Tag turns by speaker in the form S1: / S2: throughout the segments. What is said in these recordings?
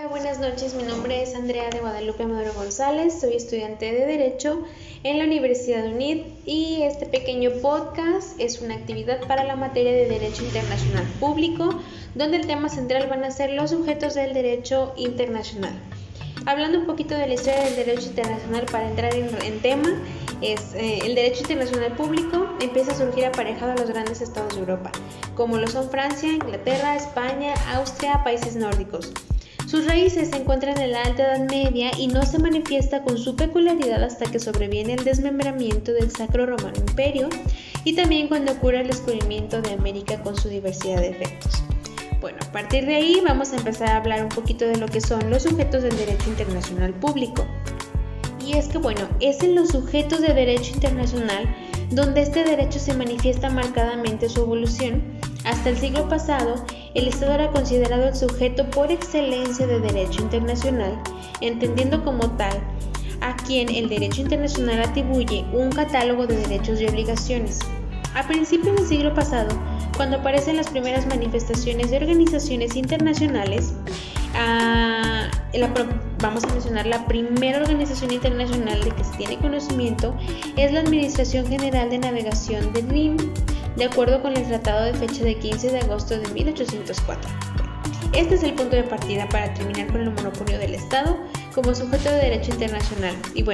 S1: Hola, buenas noches. Mi nombre es Andrea de Guadalupe Maduro González. Soy estudiante de Derecho en la Universidad UNID y este pequeño podcast es una actividad para la materia de Derecho Internacional Público, donde el tema central van a ser los sujetos del derecho internacional. Hablando un poquito de la historia del derecho internacional para entrar en tema, el derecho internacional público empieza a surgir aparejado a los grandes estados de Europa, como lo son Francia, Inglaterra, España, Austria, países nórdicos. Sus raíces se encuentran en la Alta Edad Media y no se manifiesta con su peculiaridad hasta que sobreviene el desmembramiento del Sacro Romano Imperio y también cuando ocurre el descubrimiento de América con su diversidad de efectos. Bueno, a partir de ahí vamos a empezar a hablar un poquito de lo que son los sujetos del derecho internacional público. Y es que es en los sujetos de derecho internacional donde este derecho se manifiesta marcadamente su evolución. Hasta el siglo pasado, el Estado era considerado el sujeto por excelencia de derecho internacional, entendiendo como tal a quien el derecho internacional atribuye un catálogo de derechos y obligaciones. A principios del siglo pasado, cuando aparecen las primeras manifestaciones de organizaciones internacionales, vamos a mencionar la primera organización internacional de que se tiene conocimiento es la Administración General de Navegación del Rin, de acuerdo con el Tratado de fecha de 15 de agosto de 1804. Este es el punto de partida para terminar con el monopolio del Estado como sujeto de derecho internacional. Y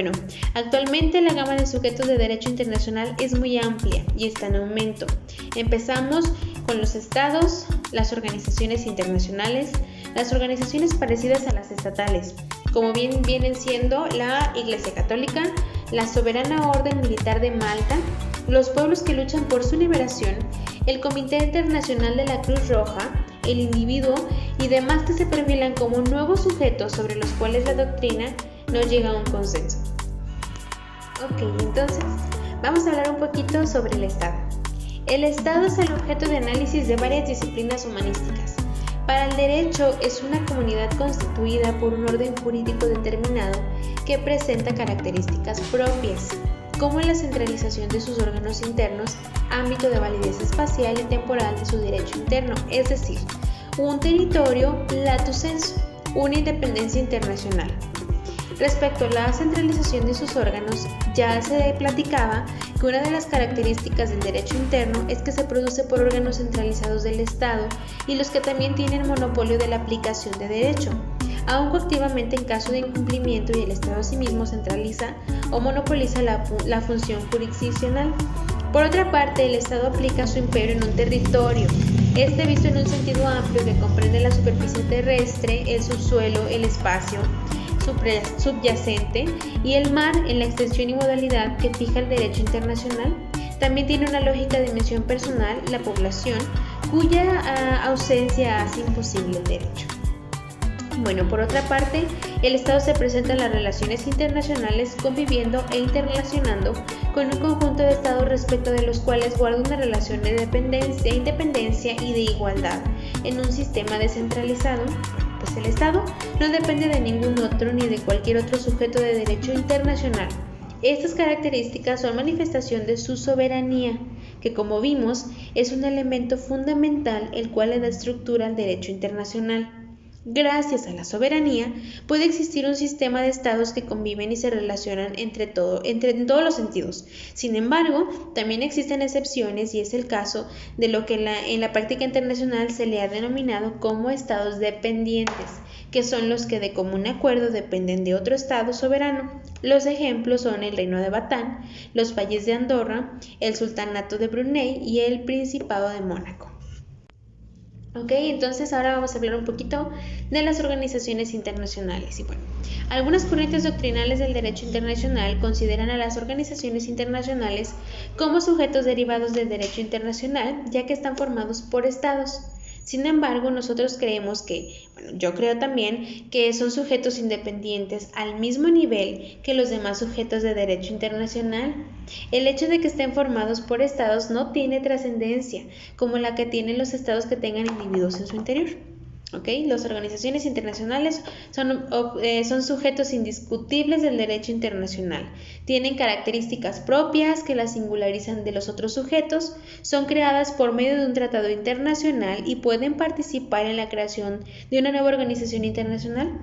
S1: actualmente la gama de sujetos de derecho internacional es muy amplia y está en aumento. Empezamos con los estados, las organizaciones internacionales, las organizaciones parecidas a las estatales, como bien vienen siendo la Iglesia Católica, la Soberana Orden Militar de Malta, los pueblos que luchan por su liberación, el Comité Internacional de la Cruz Roja, el individuo y demás que se perfilan como nuevos sujetos sobre los cuales la doctrina no llega a un consenso. Entonces vamos a hablar un poquito sobre el Estado. El Estado es el objeto de análisis de varias disciplinas humanísticas. Para el derecho es una comunidad constituida por un orden jurídico determinado que presenta características propias, como la centralización de sus órganos internos, ámbito de validez espacial y temporal de su derecho interno, es decir, un territorio lato sensu, una independencia internacional. Respecto a la centralización de sus órganos, ya se platicaba que una de las características del derecho interno es que se produce por órganos centralizados del Estado y los que también tienen monopolio de la aplicación de derecho, aun coactivamente en caso de incumplimiento y el Estado asimismo centraliza o monopoliza la función jurisdiccional. Por otra parte, el Estado aplica su imperio en un territorio, este visto en un sentido amplio que comprende la superficie terrestre, el subsuelo, el espacio subyacente y el mar en la extensión y modalidad que fija el derecho internacional. También tiene una lógica de dimensión personal, la población, cuya ausencia hace imposible el derecho. Por otra parte, el Estado se presenta en las relaciones internacionales conviviendo e interrelacionando con un conjunto de estados respecto de los cuales guarda una relación de dependencia, independencia y de igualdad en un sistema descentralizado. El Estado no depende de ningún otro ni de cualquier otro sujeto de derecho internacional. Estas características son manifestación de su soberanía, que como vimos es un elemento fundamental el cual le da estructura al derecho internacional. Gracias a la soberanía puede existir un sistema de estados que conviven y se relacionan en todos los sentidos. Sin embargo, también existen excepciones y es el caso de lo que en la práctica internacional se le ha denominado como estados dependientes, que son los que de común acuerdo dependen de otro estado soberano. Los ejemplos son el Reino de Batán, los Valles de Andorra, el Sultanato de Brunei y el Principado de Mónaco. Entonces ahora vamos a hablar un poquito de las organizaciones internacionales. Algunas corrientes doctrinales del derecho internacional consideran a las organizaciones internacionales como sujetos derivados del derecho internacional, ya que están formados por estados. Sin embargo, nosotros creemos yo creo también que son sujetos independientes al mismo nivel que los demás sujetos de derecho internacional. El hecho de que estén formados por estados no tiene trascendencia como la que tienen los estados que tengan individuos en su interior. ¿Ok? Las organizaciones internacionales son sujetos indiscutibles del derecho internacional. Tienen características propias que las singularizan de los otros sujetos, son creadas por medio de un tratado internacional y pueden participar en la creación de una nueva organización internacional.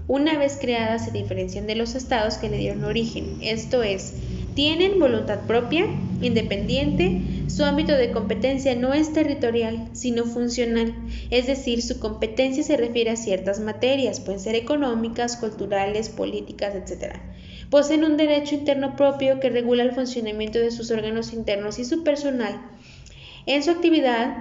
S1: Una vez creadas, se diferencian de los estados que le dieron origen, esto es, tienen voluntad propia, independiente, su ámbito de competencia no es territorial, sino funcional, es decir, su competencia se refiere a ciertas materias, pueden ser económicas, culturales, políticas, etc. Poseen un derecho interno propio que regula el funcionamiento de sus órganos internos y su personal. En su actividad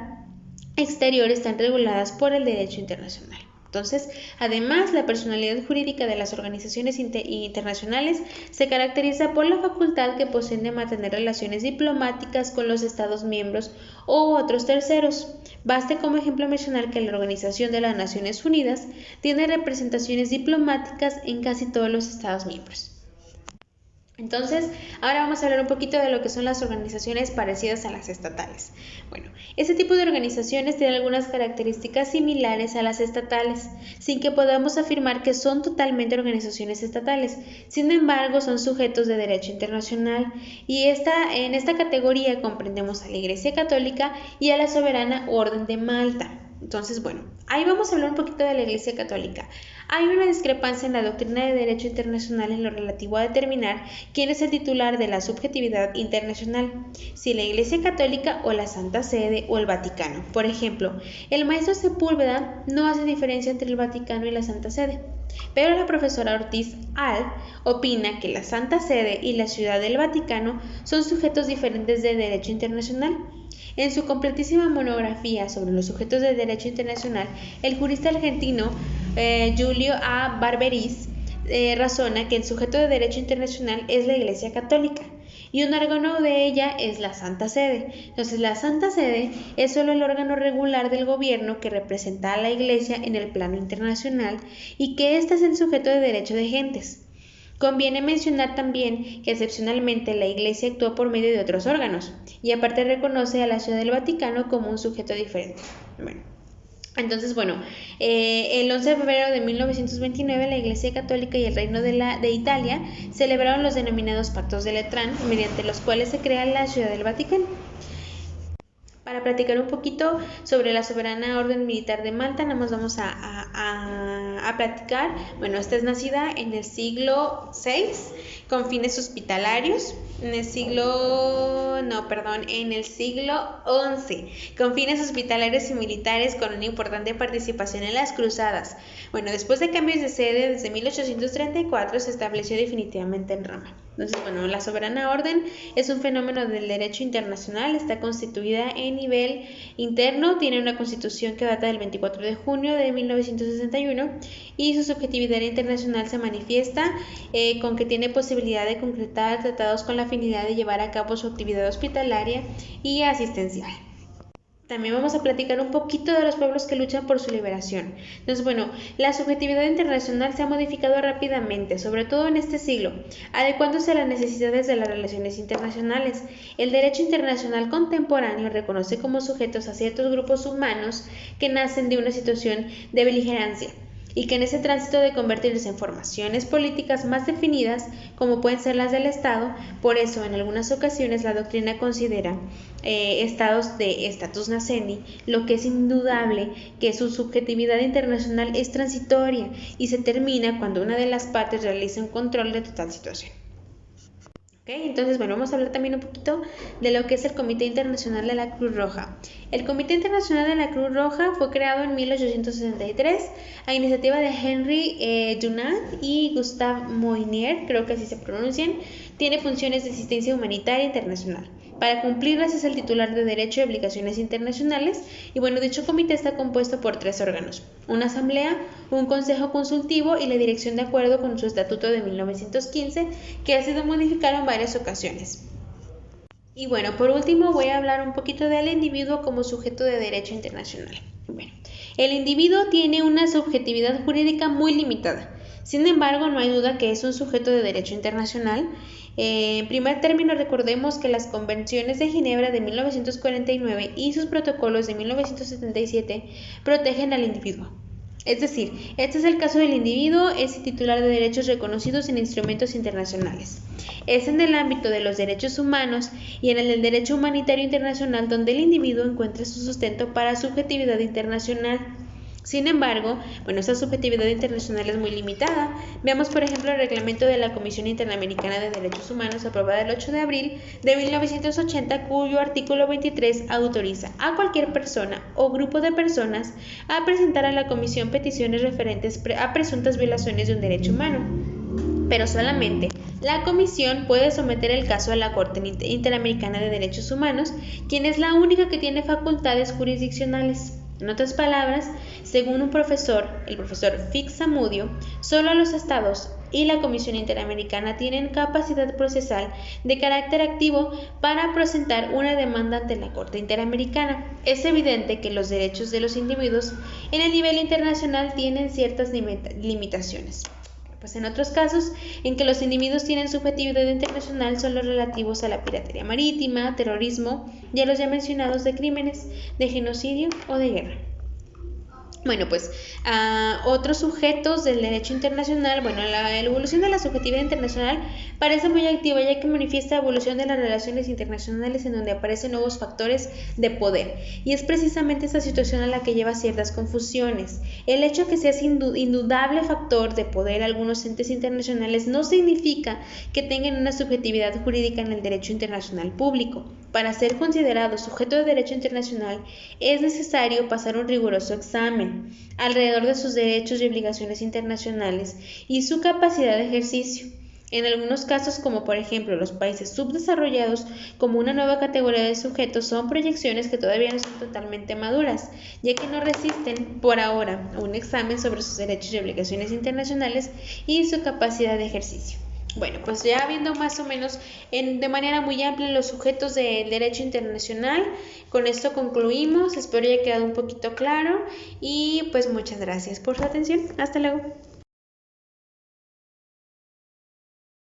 S1: exterior están reguladas por el derecho internacional. Entonces, además, la personalidad jurídica de las organizaciones internacionales se caracteriza por la facultad que poseen de mantener relaciones diplomáticas con los Estados miembros u otros terceros. Baste como ejemplo mencionar que la Organización de las Naciones Unidas tiene representaciones diplomáticas en casi todos los Estados miembros. Entonces, ahora vamos a hablar un poquito de lo que son las organizaciones parecidas a las estatales. Bueno, este tipo de organizaciones tienen algunas características similares a las estatales, sin que podamos afirmar que son totalmente organizaciones estatales. Sin embargo, son sujetos de derecho internacional y en esta categoría comprendemos a la Iglesia Católica y a la Soberana Orden de Malta. Entonces, bueno, ahí vamos a hablar un poquito de la Iglesia Católica. Hay una discrepancia en la doctrina de derecho internacional en lo relativo a determinar quién es el titular de la subjetividad internacional, si la Iglesia Católica o la Santa Sede o el Vaticano. Por ejemplo, el maestro Sepúlveda no hace diferencia entre el Vaticano y la Santa Sede, pero la profesora Ortiz Al opina que la Santa Sede y la Ciudad del Vaticano son sujetos diferentes de derecho internacional. En su completísima monografía sobre los sujetos del derecho internacional, el jurista argentino Julio A. Barberis razona que el sujeto de derecho internacional es la Iglesia Católica y un órgano de ella es la Santa Sede. Entonces, la Santa Sede es solo el órgano regular del gobierno que representa a la Iglesia en el plano internacional y que éste es el sujeto de derecho de gentes. Conviene mencionar también que excepcionalmente la Iglesia actúa por medio de otros órganos y aparte reconoce a la Ciudad del Vaticano como un sujeto diferente. Entonces, el 11 de febrero de 1929 la Iglesia Católica y el Reino de Italia celebraron los denominados Pactos de Letrán, mediante los cuales se crea la Ciudad del Vaticano. Para platicar un poquito sobre la Soberana Orden Militar de Malta, nada más vamos a platicar. Bueno, esta es nacida en el siglo VI con fines hospitalarios, en el siglo XI con fines hospitalarios y militares con una importante participación en las cruzadas. Bueno, después de cambios de sede desde 1834 se estableció definitivamente en Roma. Entonces, la Soberana Orden es un fenómeno del derecho internacional, está constituida en nivel interno, tiene una constitución que data del 24 de junio de 1961 y su subjetividad internacional se manifiesta con que tiene posibilidad de concretar tratados con la finalidad de llevar a cabo su actividad hospitalaria y asistencial. También vamos a platicar un poquito de los pueblos que luchan por su liberación. Entonces, la subjetividad internacional se ha modificado rápidamente, sobre todo en este siglo, adecuándose a las necesidades de las relaciones internacionales. El derecho internacional contemporáneo reconoce como sujetos a ciertos grupos humanos que nacen de una situación de beligerancia y que en ese tránsito de convertirse en formaciones políticas más definidas, como pueden ser las del Estado, por eso en algunas ocasiones la doctrina considera estados de status nascendi, lo que es indudable que su subjetividad internacional es transitoria y se termina cuando una de las partes realiza un control de total situación. Entonces, vamos a hablar también un poquito de lo que es el Comité Internacional de la Cruz Roja. El Comité Internacional de la Cruz Roja fue creado en 1863 a iniciativa de Henry Dunant y Gustave Moynier, creo que así se pronuncian. Tiene funciones de asistencia humanitaria internacional. Para cumplirlas es el titular de Derecho y Obligaciones Internacionales y dicho comité está compuesto por 3 órganos, una asamblea, un consejo consultivo y la dirección de acuerdo con su estatuto de 1915 que ha sido modificado en varias ocasiones. Y por último voy a hablar un poquito del individuo como sujeto de derecho internacional. El individuo tiene una subjetividad jurídica muy limitada. Sin embargo, no hay duda que es un sujeto de derecho internacional. En primer término, recordemos que las convenciones de Ginebra de 1949 y sus protocolos de 1977 protegen al individuo. Es decir, este es el caso del individuo, es titular de derechos reconocidos en instrumentos internacionales. Es en el ámbito de los derechos humanos y en el del derecho humanitario internacional donde el individuo encuentra su sustento para subjetividad internacional. Sin embargo, esta subjetividad internacional es muy limitada. Veamos, por ejemplo, el reglamento de la Comisión Interamericana de Derechos Humanos aprobada el 8 de abril de 1980, cuyo artículo 23 autoriza a cualquier persona o grupo de personas a presentar a la Comisión peticiones referentes a presuntas violaciones de un derecho humano. Pero solamente la Comisión puede someter el caso a la Corte Interamericana de Derechos Humanos, quien es la única que tiene facultades jurisdiccionales. En otras palabras, según el profesor Fix Zamudio, solo los estados y la Comisión Interamericana tienen capacidad procesal de carácter activo para presentar una demanda ante la Corte Interamericana. Es evidente que los derechos de los individuos en el nivel internacional tienen ciertas limitaciones. Pues en otros casos en que los individuos tienen subjetividad internacional son los relativos a la piratería marítima, terrorismo y a los ya mencionados de crímenes de genocidio o de guerra. Otros sujetos del derecho internacional, la evolución de la subjetividad internacional parece muy activa ya que manifiesta la evolución de las relaciones internacionales en donde aparecen nuevos factores de poder, y es precisamente esta situación a la que lleva ciertas confusiones. El hecho de que seas indudable factor de poder algunos entes internacionales no significa que tengan una subjetividad jurídica en el derecho internacional público. Para ser considerado sujeto de derecho internacional es necesario pasar un riguroso examen alrededor de sus derechos y obligaciones internacionales y su capacidad de ejercicio. En algunos casos, como por ejemplo los países subdesarrollados, como una nueva categoría de sujetos, son proyecciones que todavía no son totalmente maduras, ya que no resisten por ahora a un examen sobre sus derechos y obligaciones internacionales y su capacidad de ejercicio. Ya viendo más o menos de manera muy amplia los sujetos del derecho internacional, con esto concluimos. Espero haya quedado un poquito claro y muchas gracias por su atención. Hasta luego.